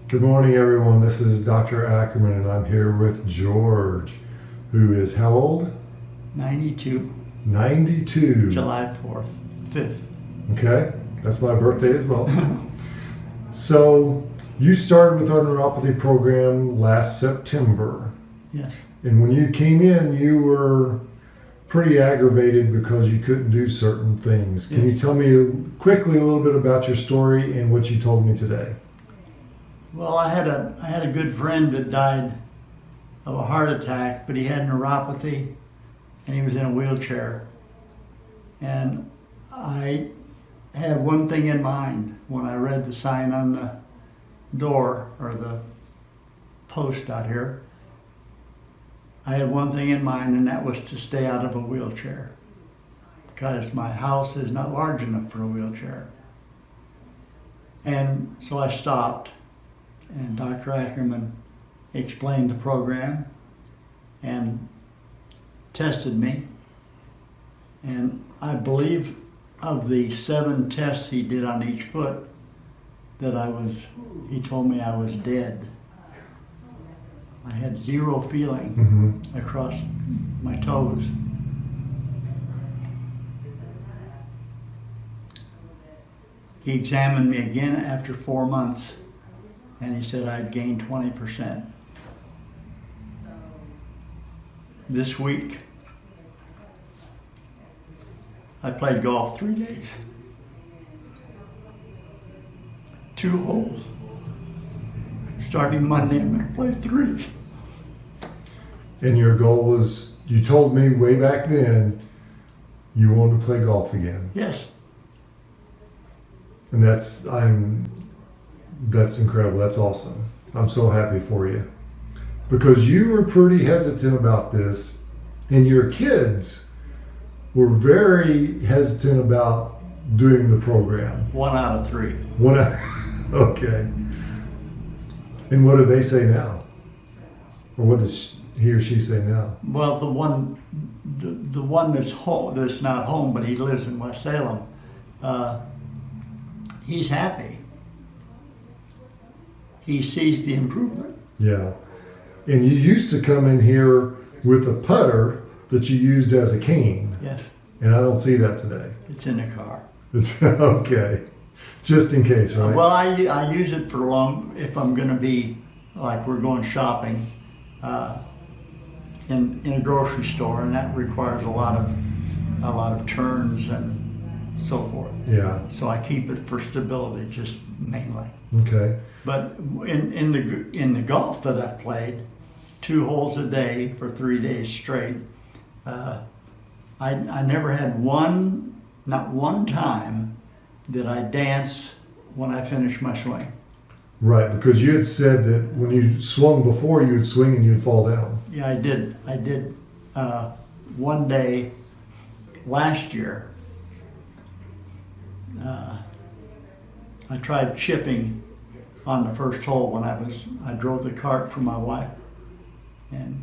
Good morning, everyone. This is Dr. Ackerman, and I'm here with George, who is how old? 92, 92. July 4th, 5th. Okay, that's my birthday as well. So, you started with our neuropathy program last September. Yes. And when you came in, you were pretty aggravated because you couldn't do certain things. Can you tell me quickly a little bit about your story and what you told me today? Well, I had a good friend that died of a heart attack, but he had neuropathy and he was in a wheelchair. And I had one thing in mind when I read the sign on the door or the post out here. I had one thing in mind, and that was to stay out of a wheelchair because my house is not large enough for a wheelchair. And so I stopped, and Dr. Ackerman explained the program and tested me. And I believe of the 7 tests he did on each foot that he told me I was dead. I had zero feeling across my toes. He examined me again after 4 months, and he said I'd gained 20%. This week, I played golf 3 days. 2 holes. Starting Monday, I'm going to play 3. And your goal was, you told me way back then, you wanted to play golf again. Yes. And that's incredible. That's awesome. I'm so happy for you. Because you were pretty hesitant about this, and your kids were very hesitant about doing the program. 1 out of 3. Okay. And what do they say now? Or what does he or she say now? Well, the one that's home, that's not home, but he lives in West Salem. He's happy. He sees the improvement. Yeah. And you used to come in here with a putter that you used as a cane. Yes. And I don't see that today. It's in the car. It's okay. Just in case, right? Well, I use it for if I'm going to be, like we're going shopping in a grocery store, and that requires a lot of turns and so forth. Yeah. So I keep it for stability, just mainly. Okay. But in the golf that I've played, 2 holes a day for 3 days straight, I never had not one time did I dance when I finished my swing. Right, because you had said that when you swung before, you would swing and you'd fall down. Yeah, I did. One day last year, I tried chipping on the first hole when I drove the cart for my wife, and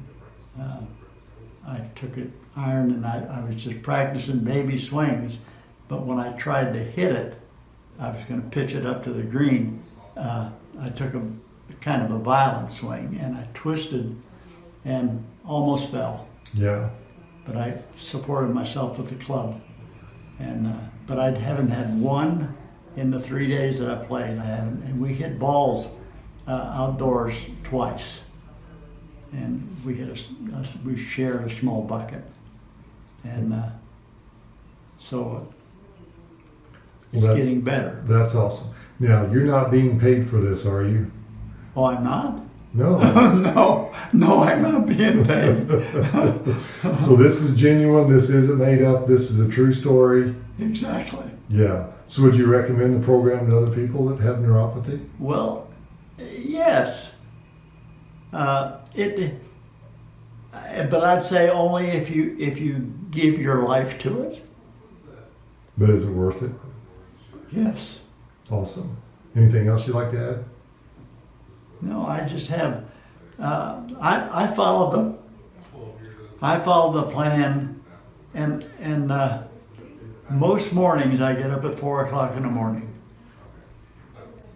I took it iron, and I was just practicing baby swings. But when I tried to hit it, I was going to pitch it up to the green. I took a kind of a violent swing, and I twisted and almost fell. Yeah. But I supported myself with the club, but I haven't had one in the 3 days that I played. I haven't, and we hit balls outdoors twice, and we we shared a small bucket, and so it's getting better. That's awesome. Now, you're not being paid for this, are you? Oh, I'm not? No. No, I'm not being paid. So this is genuine. This isn't made up. This is a true story. Exactly. Yeah. So would you recommend the program to other people that have neuropathy? Well, yes. But I'd say only if you give your life to it. But is it worth it? Yes. Awesome. Anything else you'd like to add? No, I just have. I follow the plan, and most mornings I get up at 4 o'clock in the morning,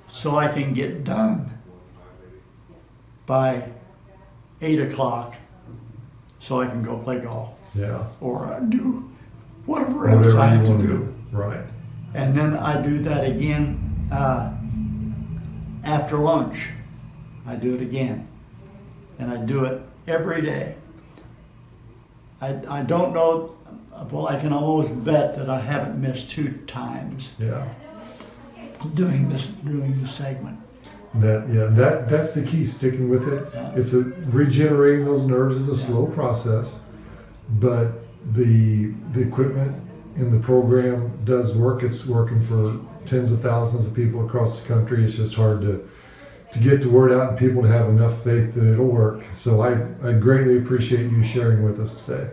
so I can get done by 8 o'clock so I can go play golf Yeah. or do whatever else I have to want do. Right. And then I do that again after lunch. I do it again. And I do it every day. I don't know, well, I can almost bet that I haven't missed 2 times Yeah. doing this segment. That's the key, sticking with it. Yeah. It's regenerating those nerves is a slow process, but the equipment in the program does work. It's working for tens of thousands of people across the country. It's just hard to get the word out and people to have enough faith that it'll work. So I greatly appreciate you sharing with us today.